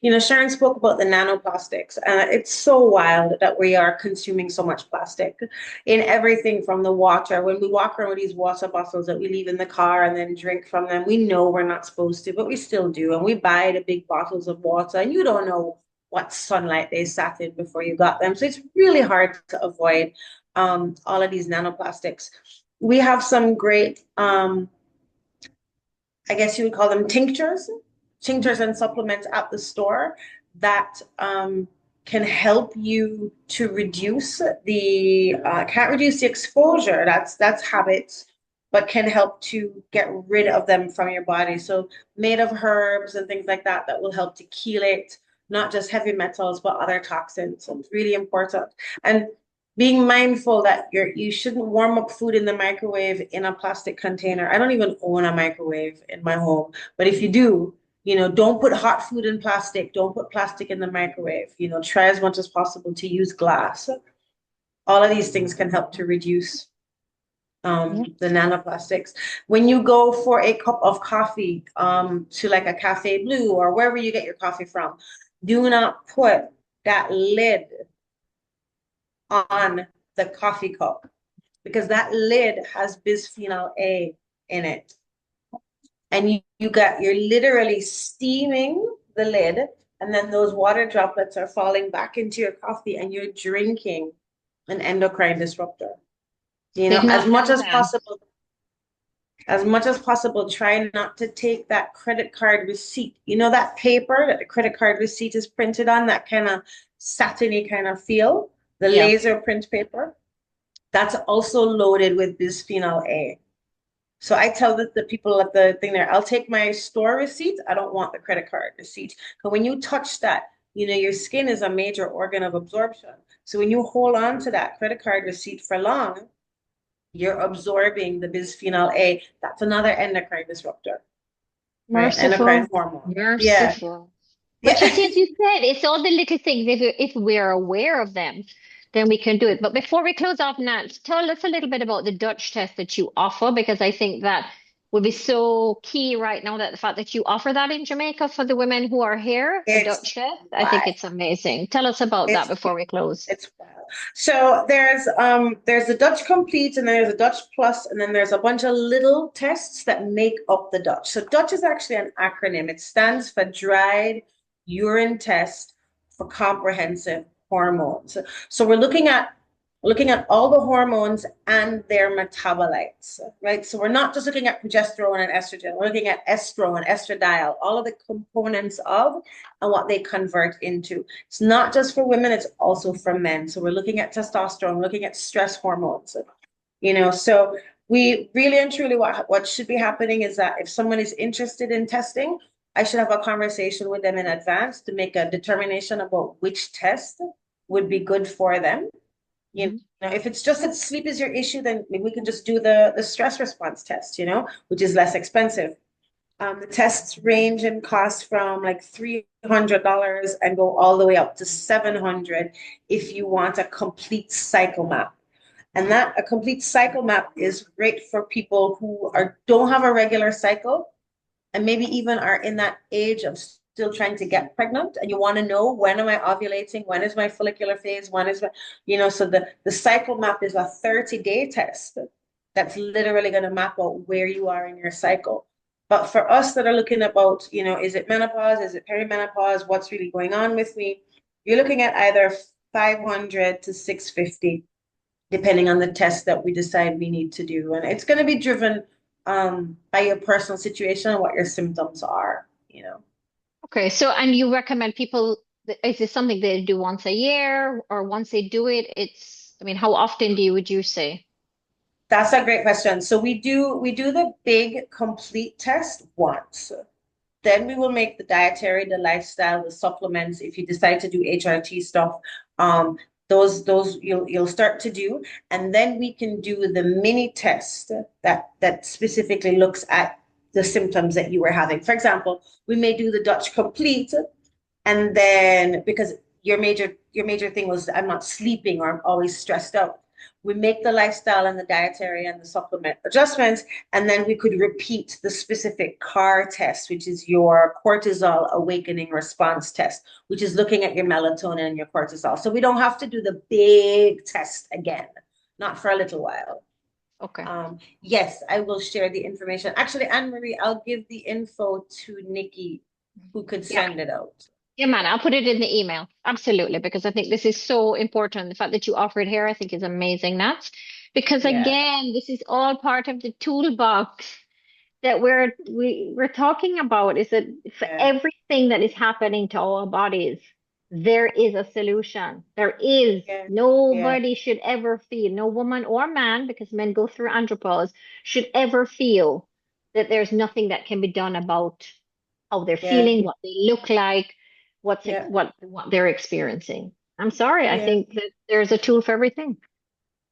You know, Sharon spoke about the nanoplastics, and it's so wild that we are consuming so much plastic in everything from the water. When we walk around with these water bottles that we leave in the car and then drink from them, we know we're not supposed to, but we still do. And we buy the big bottles of water, and you don't know what sunlight they sat in before you got them. So it's really hard to avoid all of these nanoplastics. We have some great I guess you would call them tinctures and supplements at the store that can help you to reduce can't reduce the exposure. That's habits, but can help to get rid of them from your body. So made of herbs and things like that that will help to chelate not just heavy metals but other toxins. So it's really important. And being mindful that you shouldn't warm up food in the microwave in a plastic container. I don't even own a microwave in my home, but if you do, you know, don't put hot food in plastic. Don't put plastic in the microwave. You know, try as much as possible to use glass. All of these things can help to reduce Yeah. the nanoplastics. When you go for a cup of coffee to like a Cafe Blue or wherever you get your coffee from, do not put that lid on the coffee cup because that lid has bisphenol A in it. And you're literally steaming the lid, and then those water droplets are falling back into your coffee, and you're drinking an endocrine disruptor. You know, Did not know that. as much as possible, try not to take that credit card receipt. You know, that paper that the credit card receipt is printed on, that kind of satiny kind of feel, the Yeah. laser print paper, that's also loaded with bisphenol A. So I tell the people at the thing there, I'll take my store receipt. I don't want the credit card receipt. But when you touch that, you know, your skin is a major organ of absorption. So when you hold on to that credit card receipt for long, you're absorbing the bisphenol A. That's another endocrine disruptor, right? Merciful. Endocrine hormone. Yeah. Merciful. But you Yeah. see, as you said, it's all the little things. If we're aware of them, then we can do it. But before we close off, Nat, tell us a little bit about the Dutch test that you offer, because I think that would be so key right now, that the fact that you offer that in Jamaica for the women who are here, a It's Dutch test. I think why. it's amazing. Tell us about that It's before we close. It's wild. So there's a Dutch Complete and there's a Dutch Plus and then there's a bunch of little tests that make up the Dutch. So Dutch is actually an acronym. It stands for Dried Urine Test for Comprehensive Hormones. So we're looking at all the hormones and their metabolites, right? So we're not just looking at progesterone and estrogen. We're looking at estrone, estradiol, all of the components of and what they convert into. It's not just for women, it's also for men. So we're looking at testosterone, looking at stress hormones, you know. So we really and truly, what should be happening is that if someone is interested in testing, I should have a conversation with them in advance to make a determination about which test would be good for them. You know, if it's just that sleep is your issue, then maybe we can just do the stress response test, you know, which is less expensive. The tests range in cost from like $300 and go all the way up to 700 if you want a complete cycle map. And that a complete cycle map is great for people who don't have a regular cycle and maybe even are in that age of still trying to get pregnant and you want to know, when am I ovulating, when is my follicular phase, when is my, you know, so the cycle map is a 30-day test that's literally going to map out where you are in your cycle. But for us that are looking about, you know, is it menopause, is it perimenopause, what's really going on with me, you're looking at either 500 to 650 depending on the test that we decide we need to do. And it's going to be driven by your personal situation and what your symptoms are, you know. Okay, so and you recommend people, is this something they do once a year or once they do it, I mean, how often would you say? That's a great question. So we do the big complete test once. Then we will make the dietary, the lifestyle, the supplements. If you decide to do HRT stuff, um, those you'll start to do, and then we can do the mini test that specifically looks at the symptoms that you were having. For example, we may do the Dutch complete, and then because your major thing was I'm not sleeping or I'm always stressed out. We make the lifestyle and the dietary and the supplement adjustments, and then we could repeat the specific CAR test, which is your cortisol awakening response test, which is looking at your melatonin and your cortisol. So we don't have to do the big test again, not for a little while. Okay. Yes, I will share the information. Actually, Anne Marie, I'll give the info to Nikki, who could Yeah. send it out. Yeah, man, I'll put it in the email. Absolutely, because I think this is so important. The fact that you offer it here, I think is amazing, Nats. Because Yeah, again, this is all part of the toolbox that we're talking about, is that for yeah, everything that is happening to our bodies, there is a solution. There is. yeah, yeah, Nobody should ever feel, no woman or man, because men go through andropause, should ever feel that there's nothing that can be done about how they're yeah, feeling, what they look like, yeah, what they're experiencing. I'm sorry, I yeah. think that there's a tool for everything.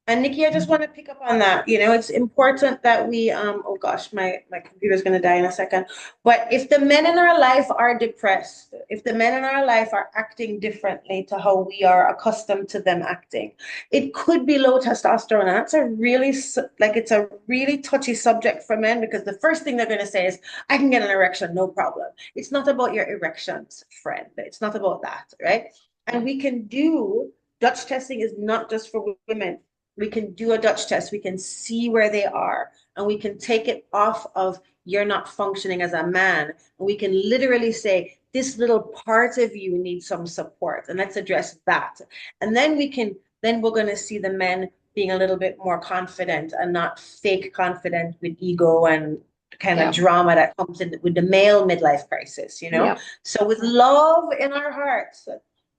And Nikki, I just want to pick up on that. You know, it's important that we, oh gosh, my computer's going to die in a second. But if the men in our life are depressed, if the men in our life are acting differently to how we are accustomed to them acting, it could be low testosterone. And that's it's a really touchy subject for men because the first thing they're going to say is, I can get an erection, no problem. It's not about your erections, friend. It's not about that, right? And we can do Dutch testing is not just for women. We can do a Dutch test. We can see where they are, and we can take it off of you're not functioning as a man. And we can literally say, this little part of you needs some support, and let's address that. And then we're going to see the men being a little bit more confident and not fake confident with ego and kind of Yeah. drama that comes in with the male midlife crisis, you know? Yeah. So with love in our hearts,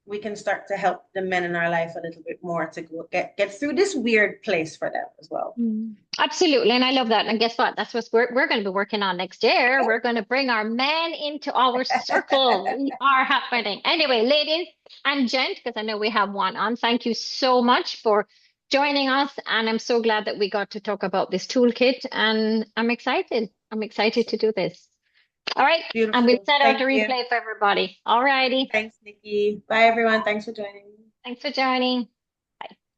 we can start to help the men in our life a little bit more to get through this weird place for them as well. Absolutely. And I love that. And guess what? That's what we're going to be working on next year. We're going to bring our men into our circle. We are happening. Anyway, ladies and gent, because I know we have one on, thank you so much for joining us. And I'm so glad that we got to talk about this toolkit. And I'm excited. I'm excited to do this. All right. I'm going to Beautiful. set out the Thank you. replay for everybody. All righty. Thanks, Nikki. Bye, everyone. Thanks for joining. Thanks for joining.